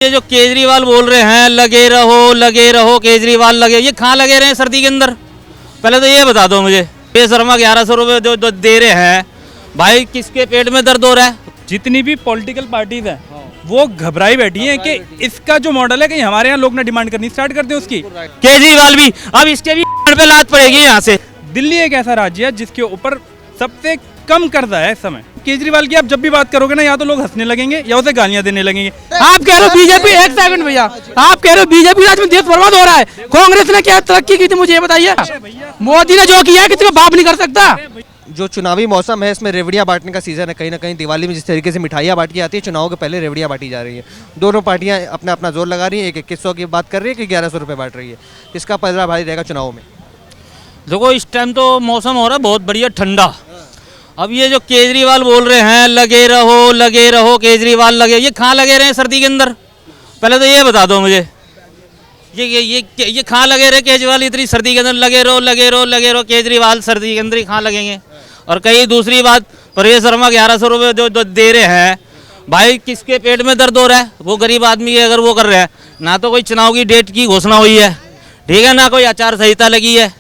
ये जो केजरीवाल बोल रहे हैं लगे रहो केजरीवाल लगे, ये कहाँ लगे रहे हैं सर्दी के अंदर? पहले तो ये बता दो मुझे। पे शर्मा 1100 रुपये जो दे रहे हैं भाई, किसके पेट में दर्द हो रहा है? जितनी भी पॉलिटिकल पार्टीज हैं वो घबराई बैठी हैं कि इसका जो मॉडल है कि हमारे यहाँ लोग ना डिमांड करनी स्टार्ट कर दें उसकी। केजरीवाल भी अब इसके भी पे लात पड़ेगी यहाँ से। दिल्ली एक ऐसा राज्य है जिसके ऊपर सबसे कम कर्जा है इस समय। केजरीवाल की आप जब भी बात करोगे ना, या तो लोग हंसने लगेंगे या उसे गालियां देने लगेंगे। आप कह रहे हो बीजेपी, एक सेकंड भैया, आप कह रहे हो बीजेपी राज में देश बर्बाद हो रहा है। कांग्रेस ने क्या तरक्की की थी मुझे ये बताइए। मोदी ने जो किया है किसी को बाप नहीं कर सकता। जो चुनावी मौसम है इसमें रेवड़ियाँ बांटने का सीजन है। कहीं ना कहीं दिवाली में जिस तरीके से मिठाइयाँ बांटी जाती है, चुनाव के पहले रेवड़ियाँ बांटी जा रही है। दोनों पार्टियाँ अपना अपना जोर लगा रही है। एक 2100 की बात कर रही है कि 1100 रुपये बांट रही है। किसका पलड़ा भारी रहेगा चुनाव में? देखो इस टाइम तो मौसम हो रहा है बहुत बढ़िया ठंडा। अब ये जो केजरीवाल बोल रहे हैं लगे रहो केजरीवाल लगे, ये कहाँ लगे रहे हैं सर्दी के अंदर? पहले तो ये बता दो मुझे। ये कहाँ लगे रहे केजरीवाल इतनी सर्दी के अंदर? लगे रहो केजरीवाल सर्दी के अंदर कहाँ लगेंगे? और कहीं दूसरी बात, परेश शर्मा 1100 रुपये जो दे रहे हैं भाई, किसके पेट में दर्द हो रहा है? वो गरीब आदमी है। अगर वो कर रहे हैं, ना तो कोई चुनाव की डेट की घोषणा हुई है, ठीक है, ना कोई आचार संहिता लगी है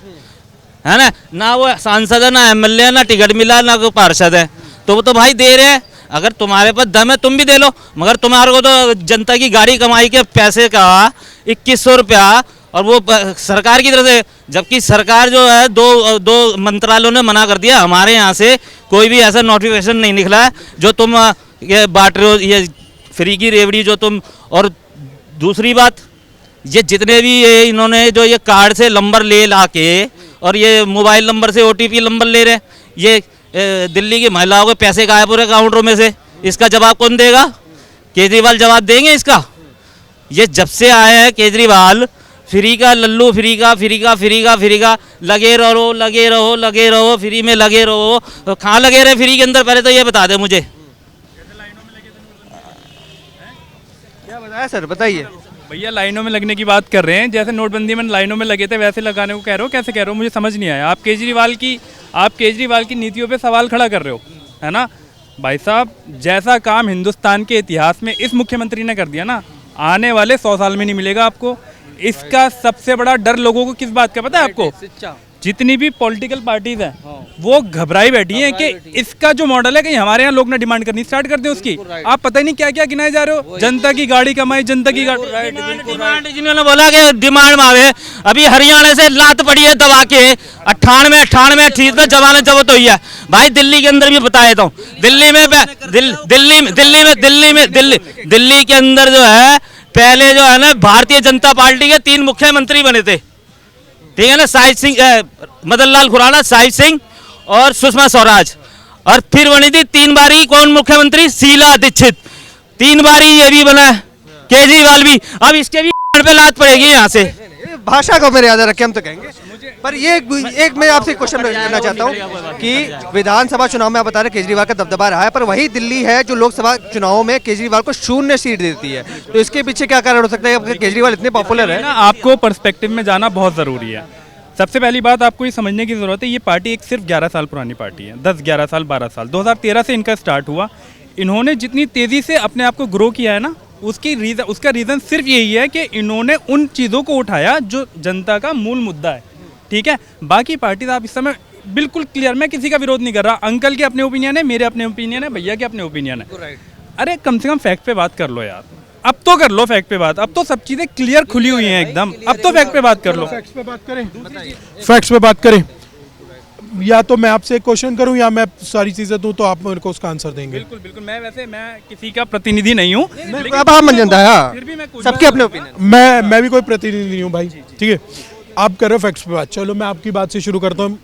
ना वो सांसद है, ना एमएलए है, ना टिकट मिला, ना कोई पार्षद है। तो वो तो भाई दे रहे हैं। अगर तुम्हारे पास दम है तुम भी दे लो, मगर तुम्हारे को तो जनता की गाड़ी कमाई के पैसे का 2100 रुपया, और वो सरकार की तरफ से, जबकि सरकार जो है दो मंत्रालयों ने मना कर दिया। हमारे यहाँ से कोई भी ऐसा नोटिफिकेशन नहीं निकला है जो तुम ये बांट रहे हो, ये फ्री की रेवड़ी जो तुम। और दूसरी बात, ये जितने भी ये इन्होंने जो ये कार्ड से नंबर ले ला के और ये मोबाइल नंबर से OTP नंबर ले रहे हैं, ये दिल्ली की महिलाओं के पैसे गायब हो रहे काउंटरों में से, इसका जवाब कौन देगा? केजरीवाल जवाब देंगे इसका? ये जब से आए हैं केजरीवाल, फ्री का लल्लू, फ्री का लगे रहो फ्री में लगे रहो। तो कहाँ लगे रहे फ्री के अंदर? पहले तो ये बता दे मुझे। क्या बताया सर, बताइए। भैया लाइनों में लगने की बात कर रहे हैं, जैसे नोटबंदी में लाइनों में लगे थे वैसे लगाने को कह रहे हो। कैसे कह रहे हो मुझे समझ नहीं आया। आप केजरीवाल की नीतियों पे सवाल खड़ा कर रहे हो, है ना भाई साहब? जैसा काम हिंदुस्तान के इतिहास में इस मुख्यमंत्री ने कर दिया ना, आने वाले 100 साल में नहीं मिलेगा आपको। इसका सबसे बड़ा डर लोगों को किस बात का पता है आपको? जितनी भी पॉलिटिकल पार्टीज हैं वो घबराई बैठी हैं कि इसका जो मॉडल है कि हमारे यहाँ लोग ना डिमांड करनी स्टार्ट कर दें उसकी। आप पता ही नहीं क्या क्या गिनाए जा रहे हो। जनता की गाड़ी कमाई, जनता की गाड़ी डिमांड जिन्होंने बोला कि डिमांड मांगे, अभी हरियाणा से लात पड़ी है दबा के 98 ठीक है, जवान जबत हुई है भाई। दिल्ली के अंदर भी बताया था, दिल्ली के अंदर जो है पहले जो है ना भारतीय जनता पार्टी के 3 मुख्यमंत्री बने थे, ठीक है ना, साहिब सिंह, मदन लाल खुराना, साहिब सिंह और सुषमा स्वराज। और फिर बनी थी 3 बारी कौन मुख्यमंत्री? शीला दीक्षित। 3 बारी ये भी बना, केजरीवाल भी। अब इसके भी पे लात पड़ेगी यहाँ से। भाषा को मर्यादा रखे हम तो कहेंगे। पर ये एक मैं आपसे क्वेश्चन करना चाहता हूँ कि विधानसभा चुनाव में आप बता रहे केजरीवाल का दबदबा रहा है, पर वही दिल्ली है जो लोकसभा चुनाव में केजरीवाल को 0 सीट देती है। तो इसके पीछे क्या कारण हो सकता है? केजरीवाल इतने पॉपुलर है ना, आपको पर्सपेक्टिव में जाना बहुत ज़रूरी है। सबसे पहली बात आपको ये समझने की ज़रूरत है, ये पार्टी एक सिर्फ 11 साल पुरानी पार्टी है। 10, 11 साल, 12 साल, 2013 से इनका स्टार्ट हुआ। इन्होंने जितनी तेज़ी से अपने आप को ग्रो किया है ना, उसका रीज़न सिर्फ यही है कि इन्होंने उन चीज़ों को उठाया जो जनता का मूल मुद्दा है, ठीक है। बाकी पार्टीज आप इस समय बिल्कुल क्लियर, मैं किसी का विरोध नहीं कर रहा। अंकल के अपने ओपिनियन है, मेरे अपने ओपिनियन है, भैया के अपने ओपिनियन है। अरे कम से कम फैक्ट पे बात कर लो यार। अब तो कर लो फैक्ट पे बात। अब तो सब चीज़ें क्लियर खुली हुई हैं एकदम। अब तो फैक्ट पे बात कर लो। फैक्ट्स पे बात करें। या तो मैं आपसे एक क्वेश्चन करूं या मैं सारी चीजें दूं तो आप मेरे को उसका आंसर देंगे। बिल्कुल। मैं किसी का प्रतिनिधि नहीं हूँ, सबके अपने ओपिनियन। मैं भी कोई प्रतिनिधि नहीं हूँ भाई, ठीक है। आप कर रहे हो फैक्ट्स पे बात, चलो मैं आपकी बात से शुरू करता हूँ।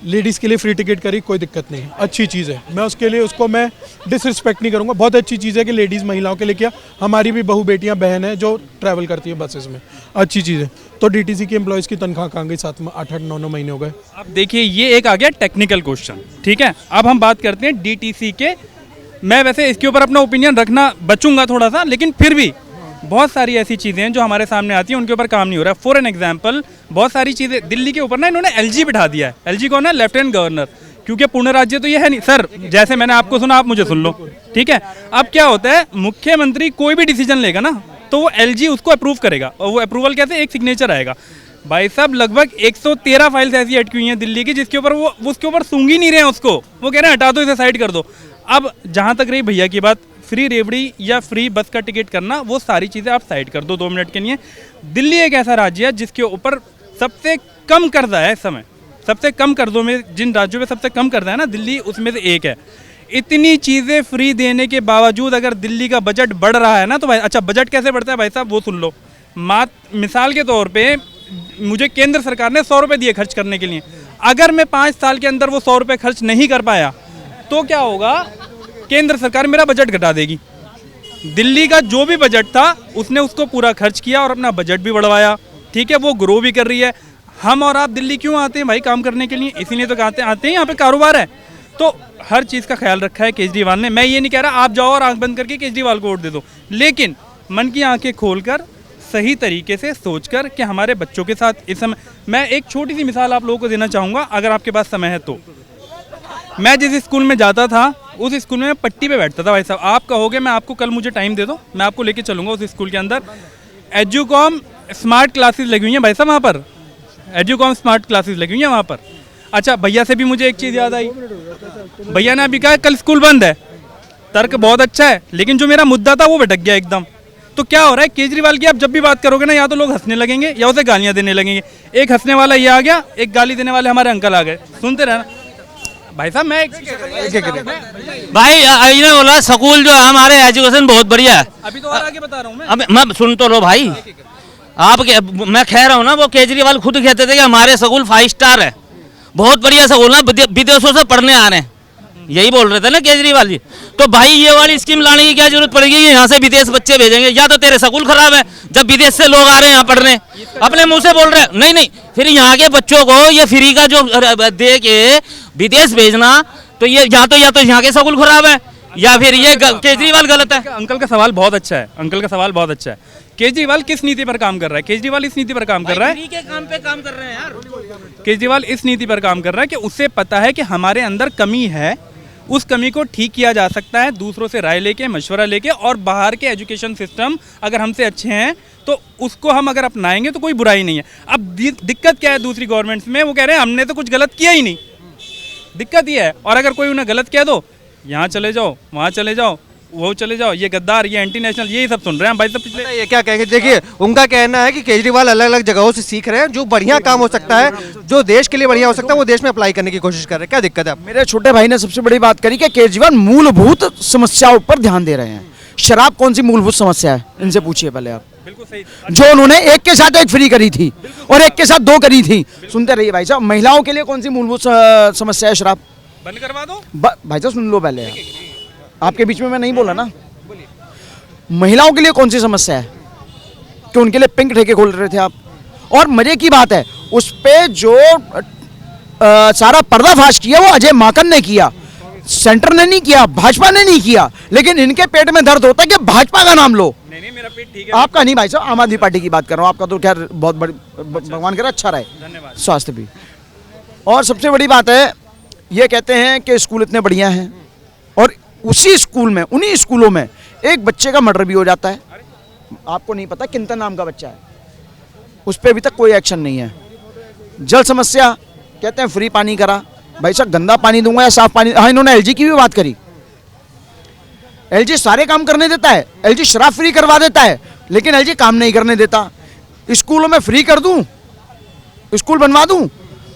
लेडीज़ के लिए फ्री टिकट करी, कोई दिक्कत नहीं है, अच्छी चीज़ है। मैं उसके लिए उसको मैं डिसरिस्पेक्ट नहीं करूँगा। बहुत अच्छी चीज़ है कि लेडीज़ महिलाओं के लिए किया। हमारी भी बहू बेटियाँ बहन है जो ट्रैवल करती है बसेस में, अच्छी चीज़ है। तो DTC की एम्प्लॉयज़ की तनख्वाह कहाँ गई? 8-8, 9 महीने हो गए। अब देखिए ये एक आ गया टेक्निकल क्वेश्चन, ठीक है। अब हम बात करते हैं DTC के। मैं वैसे इसके ऊपर अपना ओपिनियन रखना बचूंगा थोड़ा सा, लेकिन फिर भी बहुत सारी ऐसी चीज़ें हैं जो हमारे सामने आती हैं, उनके ऊपर काम नहीं हो रहा है। फॉर एन एग्जाम्पल, बहुत सारी चीज़ें दिल्ली के ऊपर ना इन्होंने LG बिठा दिया है। LG कौन है? Lieutenant governor. क्योंकि पूर्ण राज्य तो ये है नहीं सर। जैसे मैंने आपको सुना, आप मुझे सुन लो, ठीक है। अब क्या होता है, मुख्यमंत्री कोई भी डिसीजन लेगा ना, तो वो एलजी उसको अप्रूव करेगा, और वो अप्रूवल कैसे, एक सिग्नेचर आएगा। भाई साहब लगभग 113 फाइल्स ऐसी अटकी हुई हैं दिल्ली की जिसके ऊपर वो उसके ऊपर सूंघ ही नहीं रहे हैं उसको, वो कह रहे हैं हटा दो, इसे साइड कर दो। अब जहाँ तक रही भैया की बात, फ्री रेवड़ी या फ्री बस का टिकट करना, वो सारी चीज़ें आप साइड कर दो 2 मिनट के लिए। दिल्ली एक ऐसा राज्य है जिसके ऊपर सबसे कम कर्जा है इस समय, सबसे कम कर्जों में जिन राज्यों में सबसे कम कर्जा है ना, दिल्ली उसमें से एक है। इतनी चीज़ें फ्री देने के बावजूद अगर दिल्ली का बजट बढ़ रहा है ना, तो भाई अच्छा बजट कैसे बढ़ता है भाई साहब वो सुन लो। मिसाल के तौर पे मुझे केंद्र सरकार ने 100 रुपये दिए खर्च करने के लिए, अगर मैं 5 साल के अंदर वो 100 रुपये खर्च नहीं कर पाया तो क्या होगा, केंद्र सरकार मेरा बजट घटा देगी। दिल्ली का जो भी बजट था उसने उसको पूरा खर्च किया और अपना बजट भी बढ़वाया, ठीक है, वो ग्रो भी कर रही है। हम और आप दिल्ली क्यों आते हैं भाई, काम करने के लिए, इसीलिए तो आते हैं, यहाँ पे कारोबार है। तो हर चीज़ का ख्याल रखा है केजरीवाल ने। मैं ये नहीं कह रहा आप जाओ और आंख बंद करके केजरीवाल को वोट दे दो, लेकिन मन की आंखें खोलकर सही तरीके से सोचकर कि हमारे बच्चों के साथ इस समय, मैं एक छोटी सी मिसाल आप लोगों को देना चाहूँगा अगर आपके पास समय है तो। मैं जिस स्कूल में जाता था उस स्कूल में पट्टी पे बैठता था भाई साहब। आप कहोगे मैं आपको कल मुझे टाइम दे दो, मैं आपको लेके चलूँगा उस स्कूल के अंदर। एजुकॉम स्मार्ट क्लासेस लगी हुई हैं भाई साहब वहाँ पर, एजुकॉम स्मार्ट क्लासेस लगी हुई हैं वहाँ पर। अच्छा भैया से भी मुझे एक चीज़ याद आई, भैया ने अभी कहा कल स्कूल बंद है, तर्क बहुत अच्छा है, लेकिन जो मेरा मुद्दा था वो भटक गया एकदम। तो क्या हो रहा है, केजरीवाल की आप जब भी बात करोगे ना, या तो लोग हंसने लगेंगे या उसे गालियां देने लगेंगे। एक हंसने वाला ये आ गया, एक गाली देने वाले हमारे अंकल आ गए, सुनते रहना भाई साहब। मैं भाई इन्होंने बोला स्कूल जो है हमारे एजुकेशन बहुत बढ़िया है, अभी तो और आगे बता रहा हूँ अब मैं सुन तो लो भाई, आप मैं कह रहा हूँ ना, वो केजरीवाल खुद कहते थे कि हमारे स्कूल 5 स्टार है, बहुत बढ़िया स्कूल है, विदेशों से पढ़ने आ रहे हैं, यही बोल रहे थे ना केजरीवाल जी। तो भाई ये वाली स्कीम लाने की क्या जरूरत पड़ेगी, यहाँ से विदेश बच्चे भेजेंगे, या तो तेरे स्कूल खराब है जब विदेश से लोग आ रहे हैं यहाँ पढ़ने, अपने मुंह से बोल रहे हैं। नहीं, फिर यहाँ के बच्चों को ये फ्री का जो दे के विदेश भेजना, तो ये या तो यहाँ के स्कूल खराब है या फिर ये केजरीवाल गलत है। अंकल का सवाल बहुत अच्छा है, अंकल का सवाल बहुत अच्छा है। केजरीवाल किस नीति पर काम कर रहा है, केजरीवाल इस नीति पर काम कर रहा है, फ्री के काम पे काम कर रहे हैं यार, केजरीवाल इस नीति पर काम कर रहा है कि उसे पता है कि हमारे अंदर कमी है, उस कमी को ठीक किया जा सकता है दूसरों से राय लेके, मशवरा लेके, और बाहर के एजुकेशन सिस्टम अगर हमसे अच्छे हैं तो उसको हम अगर अपनाएंगे तो कोई बुराई नहीं है। अब दिक्कत क्या है दूसरी गवर्नमेंट्स में, वो कह रहे हैं हमने तो कुछ गलत किया ही नहीं, दिक्कत ये है। और अगर कोई उन्हें गलत कह दो, यहाँ चले जाओ, वहाँ चले जाओ, वो चले जाओ, ये गद्दार, ये एंटी नेशनल, यही सब सुन रहे हैं भाई साहब पिछले। ये क्या कहेंगे, देखिए उनका कहना है कि केजरीवाल अलग अलग जगहों से सीख रहे हैं, जो बढ़िया काम हो सकता है, जो देश के लिए बढ़िया हो सकता है, वो देश में अप्लाई करने की कोशिश कर रहे हैं। क्या दिक्कत है? मेरे छोटे भाई ने सबसे बड़ी बात करी कि केजरीवाल मूलभूत समस्याओं पर ध्यान दे रहे हैं। शराब कौन सी मूलभूत समस्या है, इनसे पूछिए पहले आप। बिल्कुल सही, जो उन्होंने एक के साथ एक फ्री करी थी और एक के साथ 2 करी थी। सुनते रहिए भाई साहब, महिलाओं के लिए कौन सी मूलभूत समस्या है, शराब बंद करवा दो। भाई साहब सुन लो पहले, आपके बीच में मैं नहीं बोला ना। महिलाओं के लिए कौन सी समस्या है कि उनके लिए पिंक ठेके खोल रहे थे आप। और मजे की बात है, उस पे जो सारा पर्दाफाश किया वो अजय माकन ने किया, सेंटर ने नहीं किया, भाजपा ने नहीं किया। लेकिन इनके पेट में दर्द होता है कि भाजपा का नाम लो। नहीं, मेरा पेट ठीक है, आपका नहीं भाई साहब, आम आदमी पार्टी की बात कर रहा हूँ। आपका तो खैर बहुत बड़ी, भगवान करे अच्छा रहे, धन्यवाद, स्वास्थ्य भी। और सबसे बड़ी बात है, ये कहते हैं कि स्कूल इतने बढ़िया हैं और उसी स्कूल में, उन्हीं स्कूलों में एक बच्चे का मर्डर भी हो जाता है। आपको नहीं पता किंतन नाम का बच्चा है, उस पर अभी तक कोई एक्शन नहीं है। जल समस्या कहते हैं फ्री पानी करा, भाई साहब गंदा पानी दूंगा या साफ पानी। हाँ, इन्होंने एलजी की भी बात करी, एलजी सारे काम करने देता है, एलजी शराब फ्री करवा देता है, लेकिन एलजी काम नहीं करने देता। स्कूलों में फ्री कर दूं, स्कूल बनवा दूं,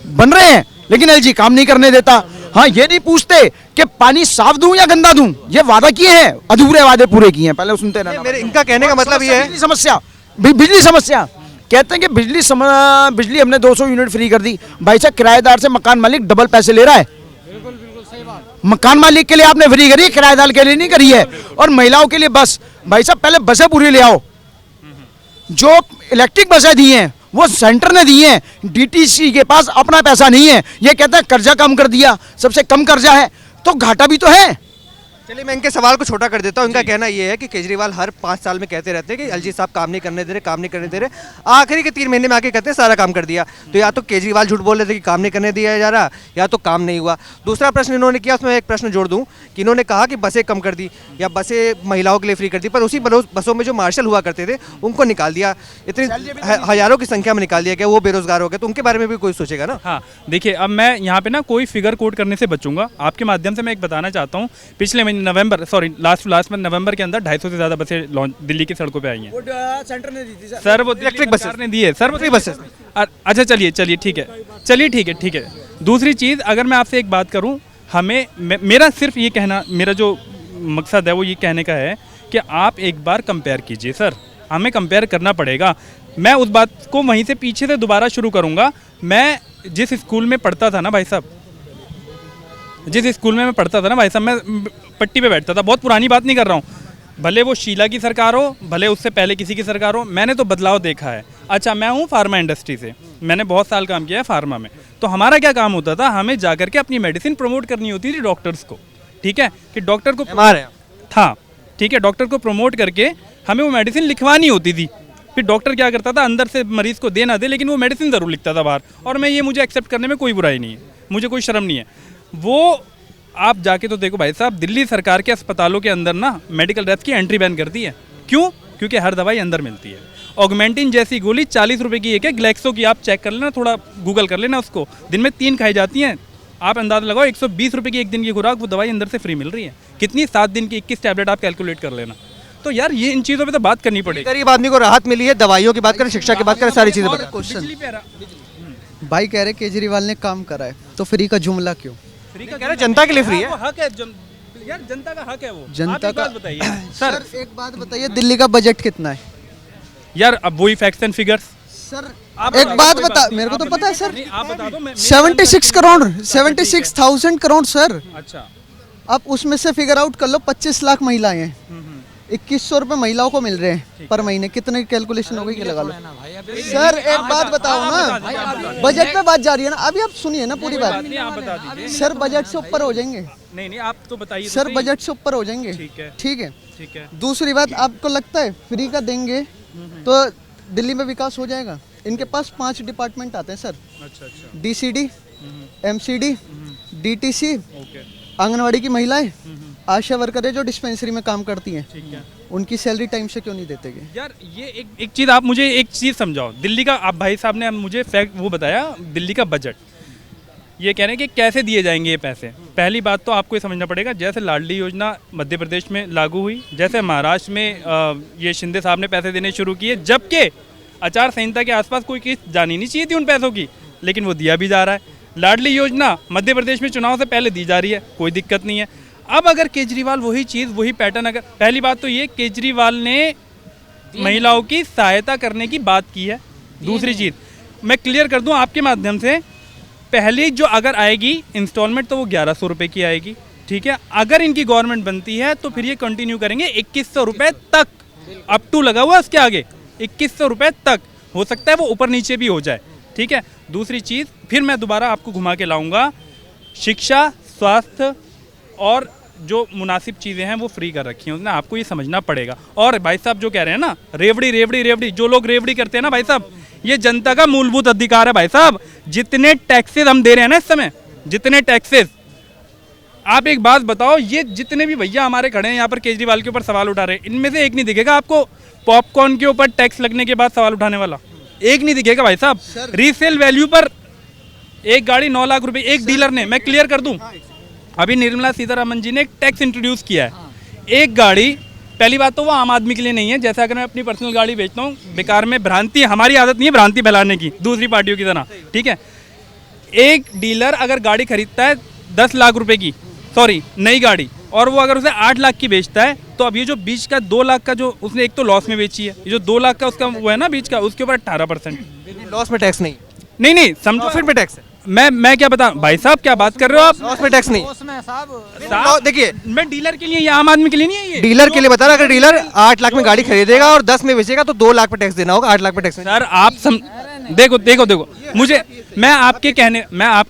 बन रहे हैं, लेकिन एलजी काम नहीं करने देता। हाँ, ये नहीं पूछते कि पानी साफ दूं या गंदा दूं, ये वादा किए हैं, अधूरे वादे पूरे किए हैं। पहले सुनते रहना। इनका कहने का मतलब ये है, बिजली समस्या, बिजली समस्या कहते हैं कि बिजली हमने 200 यूनिट फ्री कर दी। भाई साहब किराएदार से मकान मालिक डबल पैसे ले रहा है। मकान मालिक के लिए आपने फ्री करी है, किराएदार के लिए नहीं करी है। और महिलाओं के लिए बस, भाई साहब पहले बसें पूरी ले आओ। जो इलेक्ट्रिक बसें दी हैं वो सेंटर ने दी हैं, डीटीसी के पास अपना पैसा नहीं है। ये कहता है कर्जा कम कर दिया, सबसे कम कर्जा है, तो घाटा भी तो है। चलिए मैं इनके सवाल को छोटा कर देता हूँ। इनका कहना ये है कि केजरीवाल हर 5 साल में कहते रहते हैं कि एलजी साहब काम नहीं करने दे रहे, काम नहीं करने दे रहे, आखिरी के 3 महीने में आके कहते हैं सारा काम कर दिया। तो या तो केजरीवाल झूठ बोल रहे थे कि काम नहीं करने दिया जा रहा, या तो काम नहीं हुआ। दूसरा प्रश्न इन्होंने किया, उसमें एक प्रश्न जोड़ दूं कि इन्होंने कहा कि बसें कम कर दी या बसें महिलाओं के लिए फ्री कर दी, पर उसी बसों में जो मार्शल हुआ करते थे उनको निकाल दिया, इतनी हजारों की संख्या में निकाल दिया गया, वो बेरोजगार हो गए। तो उनके बारे में भी कोई सोचेगा ना। हाँ देखिए, अब मैं यहाँ पे ना कोई फिगर कोट करने से बचूंगा, आपके माध्यम से मैं एक बताना चाहता हूँ। पिछले महीने लास्ट मंथ नवंबर के अंदर 250 से ज़्यादा बसें दिल्ली की सड़कों पे आई हैं। सेंटर ने दी थी सर वो इलेक्ट्रिक बसेस ने दी है सर, वो फ्री बसेस। अच्छा चलिए ठीक है। दूसरी चीज़, अगर मैं आपसे एक बात करूँ, हमें मेरा सिर्फ ये कहना, मेरा जो मकसद है वो ये कहने का है कि आप एक बार कंपेयर कीजिए सर, हमें कंपेयर करना पड़ेगा। मैं उस बात को वहीं से पीछे से दोबारा शुरू करूँगा। मैं जिस स्कूल में पढ़ता था ना भाई साहब, मैं पट्टी पे बैठता था, बहुत पुरानी बात नहीं कर रहा हूँ, भले वो शीला की सरकार हो, भले उससे पहले किसी की सरकार हो, मैंने तो बदलाव देखा है। अच्छा, मैं हूँ फार्मा इंडस्ट्री से, मैंने बहुत साल काम किया है फार्मा में। तो हमारा क्या काम होता था, हमें जाकर के अपनी मेडिसिन प्रमोट करनी होती थी डॉक्टर्स को, ठीक है, कि डॉक्टर को था, ठीक है, डॉक्टर को प्रमोट करके हमें वो मेडिसिन लिखवानी होती थी। फिर डॉक्टर क्या करता था, अंदर से मरीज़ को दे ना दे, लेकिन वो मेडिसिन ज़रूर लिखता था बाहर। और मैं ये, मुझे एक्सेप्ट करने में कोई बुराई नहीं है, मुझे कोई शर्म नहीं है। वो आप जाके तो देखो भाई साहब, दिल्ली सरकार के अस्पतालों के अंदर ना मेडिकल रेप्स की एंट्री बैन कर दी है। क्यों? क्योंकि हर दवाई अंदर मिलती है। ऑगमेंटिन जैसी गोली 40 रुपये की एक है, ग्लैक्सो की, आप चेक कर लेना, थोड़ा गूगल कर लेना उसको, दिन में 3 खाई जाती हैं। आप अंदाज़ा लगाओ, 120 रुपये की एक दिन की खुराक, वो दवाई अंदर से फ्री मिल रही है। कितनी? 7 दिन की 21 टैबलेट, आप कैलकुलेट कर लेना। तो यार ये इन चीज़ों पे तो बात करनी पड़ेगी। गरीब आदमी को राहत मिली है, दवाइयों की बात करें, शिक्षा की बात करें, सारी चीज़ें बताएं। क्वेश्चन भाई कह रहे केजरीवाल ने काम करा है, तो फ्री का जुमला क्यों? फ्री का कह रहे जनता के लिए फ्री है, वो हक है, यार जनता का हक है वो। जनता का बताइए सर, एक बात बताइए, दिल्ली का बजट कितना है? यार अब वही फैक्ट्स एंड फिगर्स। सर एक बात बता, मेरे को तो पता है सर, आप बता दो। 76 करोड़, 76,000 करोड़ सर। अच्छा, आप उसमें से फिगर आउट कर लो, 25 लाख महिलाएं हैं, 2100 रुपए महिलाओं को मिल रहे हैं पर महीने। कितने कैलकुलेशन हो गई कि लगा लो सर। एक बात बताओ ना, बजट पे बात जा रही है ना, अभी आप सुनिए ना पूरी बात। आप बता दीजिए सर बजट से ऊपर हो जाएंगे। नहीं आप तो बताइए सर बजट से ऊपर हो जाएंगे। ठीक है। दूसरी बात, आपको लगता है फ्री का देंगे तो दिल्ली में विकास हो जाएगा? इनके पास 5 डिपार्टमेंट आते हैं सर। अच्छा। DCD, MCD, DTC, आंगनवाड़ी की महिलाएं, आशा वर्कर है जो डिस्पेंसरी में काम करती हैं, उनकी सैलरी टाइम से क्यों नहीं देते गए? यार ये एक चीज़, आप मुझे एक चीज़ समझाओ। दिल्ली का, आप भाई साहब ने मुझे फैक्ट वो बताया, दिल्ली का बजट, ये कह रहे हैं कि कैसे दिए जाएंगे ये पैसे। पहली बात तो आपको ये समझना पड़ेगा, जैसे लाडली योजना मध्य प्रदेश में लागू हुई, जैसे महाराष्ट्र में ये शिंदे साहब ने पैसे देने शुरू किए, जबकि आचार संहिता के आसपास कोई किस्त जानी नहीं चाहिए थी उन पैसों की, लेकिन वो दिया भी जा रहा है। लाडली योजना मध्य प्रदेश में चुनाव से पहले दी जा रही है, कोई दिक्कत नहीं है। अब अगर केजरीवाल वही चीज़, वही पैटर्न, अगर पहली बात तो ये केजरीवाल ने महिलाओं की सहायता करने की बात की है। दूसरी चीज़ मैं क्लियर कर दूं आपके माध्यम से, पहली जो अगर आएगी इंस्टॉलमेंट तो वो 1100 रुपये की आएगी, ठीक है। अगर इनकी गवर्नमेंट बनती है तो फिर ये कंटिन्यू करेंगे 2100 रुपये तक, अप टू लगा हुआ उसके आगे 2100 रुपये तक, हो सकता है वो ऊपर नीचे भी हो जाए, ठीक है। दूसरी चीज़ फिर मैं दोबारा आपको घुमा के लाऊंगा, शिक्षा, स्वास्थ्य और जो मुनासिब चीज़ें हैं वो फ्री कर रखी हैं उसने, आपको ये समझना पड़ेगा। और भाई साहब जो कह रहे हैं ना, रेवड़ी, जो लोग रेवड़ी करते हैं ना भाई साहब, ये जनता का मूलभूत अधिकार है भाई साहब। जितने टैक्सेस हम दे रहे हैं ना इस समय, जितने टैक्सेस, आप एक बात बताओ, ये जितने भी भैया हमारे खड़े हैं यहाँ पर केजरीवाल के ऊपर सवाल उठा रहे हैं, इनमें से एक नहीं दिखेगा आपको पॉपकॉर्न के ऊपर टैक्स लगने के बाद सवाल उठाने वाला, एक नहीं दिखेगा भाई साहब। रीसेल वैल्यू पर एक गाड़ी 9 लाख रुपए, एक डीलर ने, मैं क्लियर कर दूं, अभी निर्मला सीतारमन जी ने एक टैक्स इंट्रोड्यूस किया है। एक गाड़ी, पहली बात तो वो आम आदमी के लिए नहीं है, जैसे अगर मैं अपनी पर्सनल गाड़ी बेचता हूँ, बेकार में भ्रांति, हमारी आदत नहीं है भ्रांति फैलाने की दूसरी पार्टियों की तरह, ठीक है। एक डीलर अगर गाड़ी खरीदता है 10 लाख रुपए की, सॉरी नई गाड़ी, और वो अगर उसे 8 लाख की बेचता है, तो अब ये जो बीच का 2 लाख का जो उसने एक तो लॉस में बेची है, ये जो 2 लाख का उसका वो है ना बीच का, उसके ऊपर 18%। लॉस में टैक्स नहीं, नहीं समझो, फिर में टैक्स है। मैं क्या बताऊं भाई साहब, क्या बात कर रहे हो आप? लॉस में टैक्स नहीं साहब। देखिए, मैं डीलर के लिए, ये आम आदमी के लिए नहीं है, ये डीलर के लिए बता रहा, अगर डीलर 8 लाख में गाड़ी खरीदेगा और 10 में बेचेगा तो 2 लाख पे टैक्स देना होगा, 8 लाख पे टैक्स। सर आप देखो देखो देखो मुझे मैं आपके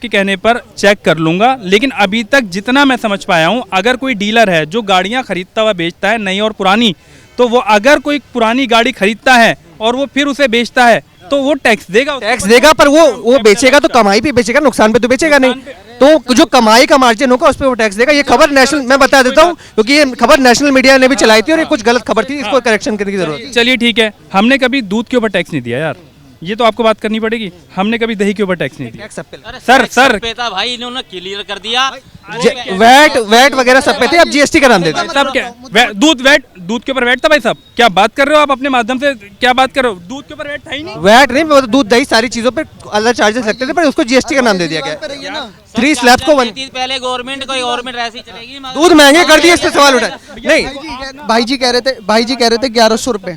कहने पर चेक कर लूंगा, लेकिन अभी तक जितना मैं समझ पाया हूँ, अगर कोई डीलर है जो गाड़ियां खरीदता हुआ बेचता है नई और पुरानी, तो वो अगर कोई पुरानी गाड़ी खरीदता है और वो फिर उसे बेचता है तो वो टैक्स देगा। टैक्स देगा, पर वो बेचेगा तो कमाई पे बेचेगा, नुकसान पे तो बेचेगा नहीं। तो जो कमाई का मार्जिन होगा उस पर वो टैक्स देगा। ये खबर नेशनल, मैं बता देता हूँ क्योंकि ये खबर नेशनल मीडिया ने भी चलाई थी और ये कुछ गलत खबर थी, इसको करेक्शन करने की जरूरत है। चलिए ठीक है, हमने कभी दूध के ऊपर टैक्स नहीं दिया यार, ये तो आपको बात करनी पड़ेगी। हमने कभी दही के ऊपर टैक्स नहीं दिया। सर भाई इन्होंने क्लियर कर दिया, वैट वगैरह सब पे थे, अब जीएसटी का नाम देते हैं। सब क्या दूध के ऊपर वैट था भाई साहब? क्या बात कर रहे हो आप अपने माध्यम से, क्या बात कर रहे हो? दूध के ऊपर वैट था ही नहीं। वैट नहीं, वो तो दूध दही सारी चीजों पे अलग चार्जेस लगते थे, पर उसको जीएसटी का नाम दे दिया गया। 3 स्लैब्स को पहले गवर्नमेंट ऐसी चलेगी, दूध महंगे कर दिए, इस पे सवाल उठा नहीं। भाई जी कह रहे थे 1100 रुपए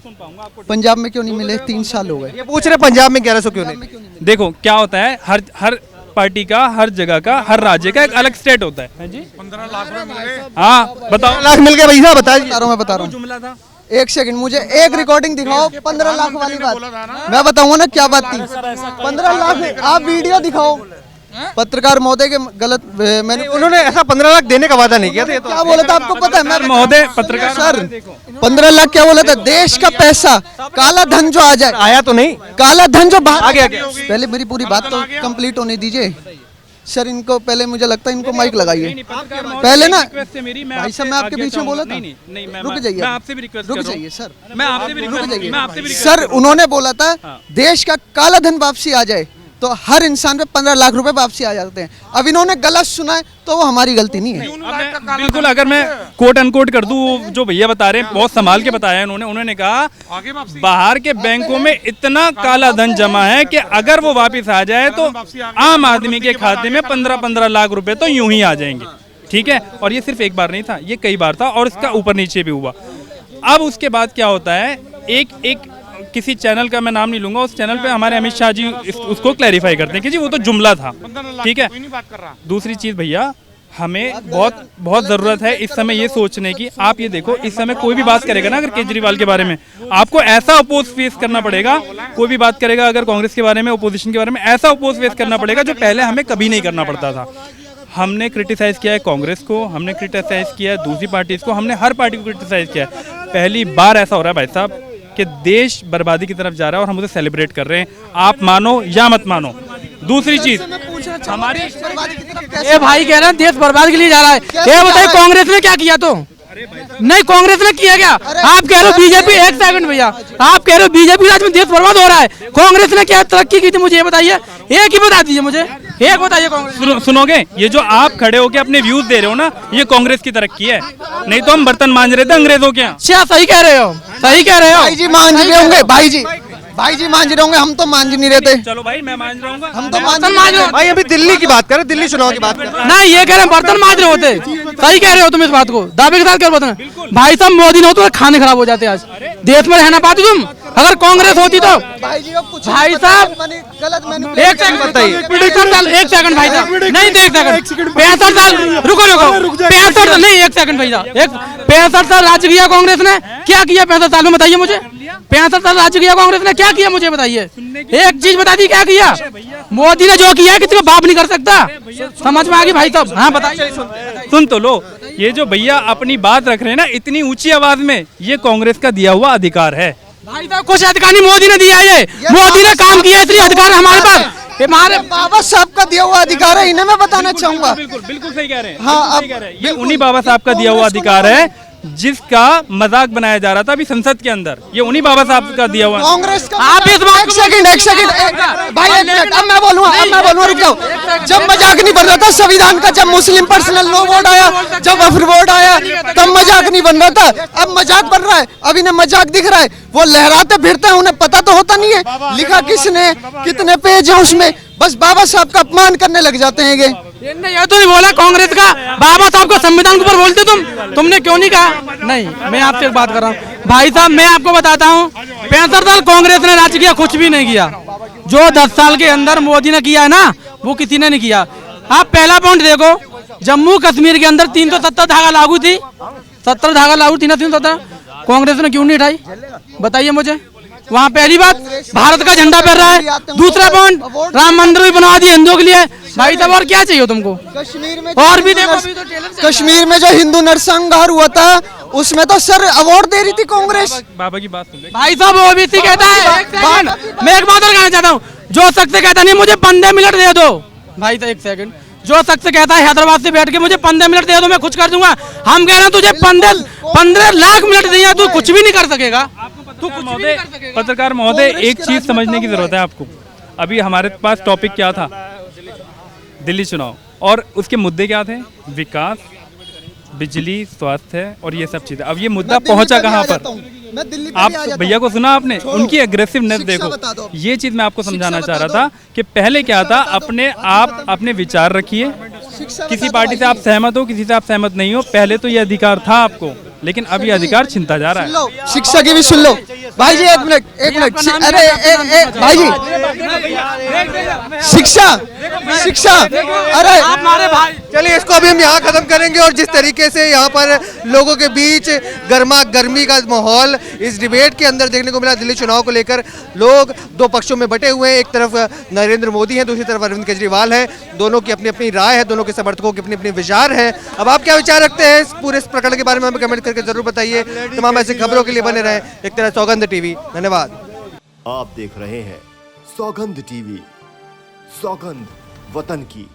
पंजाब में क्यों नहीं मिले, 3 साल हो गए। ये पूछ रहे पंजाब में 1100 क्यों नहीं? देखो क्या होता है, हर पार्टी का, हर जगह का, हर राज्य का एक अलग स्टेट होता है जी। 15 लाख रुपए मिल गए। हाँ बताओ, लाख मिल गए भैया, मैं बता रहा हूँ। जुमला था। एक सेकंड, मुझे एक रिकॉर्डिंग दिखाओ 15 लाख वाली बात, मैं बताऊंगा ना क्या बात थी। 15 लाख आप वीडियो दिखाओ। पत्रकार महोदय के गलत मैंने, उन्होंने ऐसा 15 लाख देने का वादा नहीं किया था। क्या बोला था आपको पता है? मैं महोदय पत्रकार सर 15 लाख क्या बोला था? देश का पैसा, काला धन जो आ जाए, आया तो नहीं, काला धन जो बाहर आ गया क्या? पहले मेरी पूरी बात तो कंप्लीट होने दीजिए सर। इनको पहले, मुझे लगता है इनको माइक लगाइए पहले ना। भाई साहब मैं आपके बीच में बोला था, रुक जाइए, रुक जाइए सर, मैं आपसे भी रुक मैं आपसे भी जाइए सर। उन्होंने बोला था देश का काला धन वापसी आ जाए तो हर इंसान पे 15 लाख रुपए वापसी आ जाते हैं। अब इन्होंने गलत सुना है तो वो हमारी गलती नहीं है। बिल्कुल, अगर मैं कोट अनकोट कर दूं, जो भैया बता रहे हैं बहुत संभाल के बताया उन्होंने कहा बाहर के बैंकों में इतना काला धन जमा है कि अगर वो वापस आ जाए तो आम आदमी के खाते में 15-15 लाख रुपए तो यूं ही आ जाएंगे। ठीक है, और ये सिर्फ एक बार नहीं था, ये कई बार था और इसका ऊपर नीचे भी हुआ। अब उसके बाद क्या होता है, एक किसी चैनल का मैं नाम नहीं लूंगा, उस चैनल पे हमारे अमित शाह जी उसको क्लैरिफाई करते हैं कि जी वो तो जुमला था। ठीक है, दूसरी चीज भैया, हमें बहुत जरूरत है इस समय ये सोचने की। आप ये देखो, इस समय कोई भी बात करेगा ना अगर केजरीवाल के बारे में, आपको ऐसा अपोज फेस करना पड़ेगा। कोई भी बात करेगा अगर कांग्रेस के बारे में, ओपोजिशन के बारे में, ऐसा अपोज फेस करना पड़ेगा जो पहले हमें कभी नहीं करना पड़ता था। हमने क्रिटिसाइज किया है कांग्रेस को, हमने क्रिटिसाइज किया है दूसरी पार्टीज को, हमने हर पार्टी को क्रिटिसाइज किया है। पहली बार ऐसा हो रहा है भाई साहब कि देश बर्बादी की तरफ जा रहा है और हम उसे सेलिब्रेट कर रहे हैं, आप मानो या मत मानो। दूसरी चीज हमारी, ये भाई कह रहे हैं देश बर्बाद के लिए जा रहा है। ये बताइए कांग्रेस ने क्या किया? तो नहीं, कांग्रेस ने किया क्या? आप कह रहे हो बीजेपी, एक सेकंड भैया, आप कह रहे हो बीजेपी राज में देश बर्बाद हो रहा है। कांग्रेस ने क्या तरक्की की थी मुझे ये बताइए, एक ही बता दीजिए मुझे, एक बताइए कांग्रेस। सुनोगे, ये जो आप खड़े होके अपने व्यूज दे रहे हो ना, ये कांग्रेस की तरक्की है, नहीं तो हम बर्तन मांज रहे थे अंग्रेजों के यहाँ। अच्छा, सही कह रहे हो, सही कह रहे हो। भाई जी मांझ रहे होंगे, भाई जी मांझ रहे होंगे, हम तो मांझ नहीं रहे थे। चलो भाई मैं मांझ रहा हूँ, हम तो मांझ भाई अभी दिल्ली की बात कर रहे, दिल्ली चुनाव की बात कर रहे। नहीं, ये कह रहे हैं बर्तन मांज रहे होते। सही कह रहे हो तुम इस बात को, दावे के साथ कर बता। भाई साहब मोदी ने हो तो खाने खराब हो जाते आज, देश में रहना पाते तुम। अगर कांग्रेस होती तो भाई जी कुछ भाई साहब गलत एक सेकंड बताइए, 65 सेकंड भाई साहब, नहीं तो 1 सेकंड, 65 साल, रुको 65 नहीं, 1 सेकंड भैया, 65 साल राज्य किया कांग्रेस ने, क्या किया 65 साल में बताइए मुझे? 65 साल राज्य किया कांग्रेस ने, क्या किया मुझे बताइए? एक चीज बता दी, क्या किया? मोदी ने जो किया है किसी को बाप नहीं कर सकता, समझ में आ गई भाई साहब? हाँ बताइए। सुन तो लो, ये जो भैया अपनी बात रख रहे हैं ना इतनी ऊंची आवाज में, ये कांग्रेस का दिया हुआ अधिकार है भाई साहब। कुछ अधिकार नहीं मोदी ने दिया है, मोदी ने काम किया, इसलिए अधिकार है हमारे पास। हमारे बाबा साहब का दिया हुआ अधिकार है, इन्हें मैं बताना चाहूंगा। बिल्कुल सही कह रहे हैं। हाँ, ये उन्हीं बाबा साहब का दिया हुआ अधिकार है जिसका मजाक बनाया जा रहा था अभी संसद के अंदर, ये उन्हीं बाबा साहब का दिया हुआ। कांग्रेस का आप इस बात एक सेकंड भाई, एक मिनट, अब मैं बोलूँगा, रुक जाओ। जब मजाक नहीं बन रहा था संविधान का, जब मुस्लिम पर्सनल लॉ बोर्ड आया, जब वक्फ बोर्ड आया, तब मजाक नहीं बन रहा था। अब मजाक बन रहा है, अब इन्हें मजाक दिख रहा है, वो लहराते फिरते हैं, उन्हें पता तो होता नहीं है लिखा किसने, कितने पेज है उसमें, बस बाबा साहब का अपमान करने लग जाते हैं ये। ये तो नहीं बोला कांग्रेस का, बाबा साहब को संविधान के ऊपर बोलते तुमने क्यों नहीं कहा? नहीं, मैं आपसे एक बात कर रहा हूँ भाई साहब, मैं आपको बताता हूँ 65 साल कांग्रेस ने राज्य किया, कुछ भी नहीं किया। जो 10 साल के अंदर मोदी ने किया है ना, वो किसी ने नहीं किया। आप पहला पॉइंट देखो, जम्मू कश्मीर के अंदर 370 धागा लागू थी, 70 धागा लागू थी ना, 370, कांग्रेस ने क्यों नहीं उठाई बताइए मुझे? वहाँ पहली बात भारत का झंडा फहर रहा है, दूसरा पॉइंट राम मंदिर भी बनवा दिए हिंदुओं के लिए। भाई साहब और क्या चाहिए तुमको? कश्मीर में और भी देखो अभी तो ट्रेलर चल कश्मीर में जो हिंदू नरसंहार हुआ था उसमें तो सर अवार्ड दे रही थी कांग्रेस। बाबा की बात सुन ले। भाई साहब ओबीसी कहता है, एक सेकंड, मैं एक बात और कहना चाहता हूँ, जो शख्स कहता नहीं मुझे 15 मिनट दे दो, भाई साहब एक सेकंड, जो शख्स कहता है हैदराबाद से बैठ के मुझे 15 मिनट दे दो मैं कुछ कर दूंगा, हम कह रहे हैं तुझे 15 लाख मिनट दिया, तू कुछ भी नहीं कर सकेगा, तू कुछ भी नहीं कर सकेगा। पत्रकार महोदय, एक चीज समझने की जरूरत है आपको। अभी हमारे पास टॉपिक क्या था? दिल्ली चुनाव, और उसके मुद्दे क्या थे? विकास, बिजली, स्वास्थ्य और ये सब चीजें। अब ये मुद्दा पहुंचा कहाँ पर? मैं दिल्ली पे आप भी आ जाता हूँ। भैया को सुना आपने? छोड़ो। उनकी एग्रेसिवनेस शिक्षा देखो। बता दो। ये चीज मैं आपको समझाना शिक्षा चाह रहा बता था कि पहले क्या था, अपने आप अपने विचार रखिए। किसी पार्टी से आप सहमत हो, किसी से आप सहमत नहीं हो, पहले तो ये अधिकार था आपको, लेकिन अब ये अधिकार छिनता जा रहा है। लो, शिक्षा की भी सुन लो भाई जी, एक मिनट अरे भाई जी, शिक्षा अरे हमारे भाई चलिए इसको अभी हम यहाँ खत्म करेंगे। और जिस तरीके से यहाँ पर लोगों के बीच गर्मा गर्मी का माहौल इस डिबेट के अंदर देखने को मिला, दिल्ली चुनाव को लेकर लोग दो पक्षों में बटे हुए हैं। एक तरफ नरेंद्र मोदी हैं, दूसरी तरफ अरविंद केजरीवाल हैं। दोनों की अपनी अपनी राय है, दोनों के समर्थकों की अपनी अपनी विचार है। अब आप क्या विचार रखते हैं इस पूरे प्रकरण के बारे में हमें कमेंट करके जरूर बताइए। तमाम ऐसी खबरों के लिए बने रहें एक तरह सौगंध टीवी। धन्यवाद। आप देख रहे हैं सौगंध टीवी, सौगंध वतन की।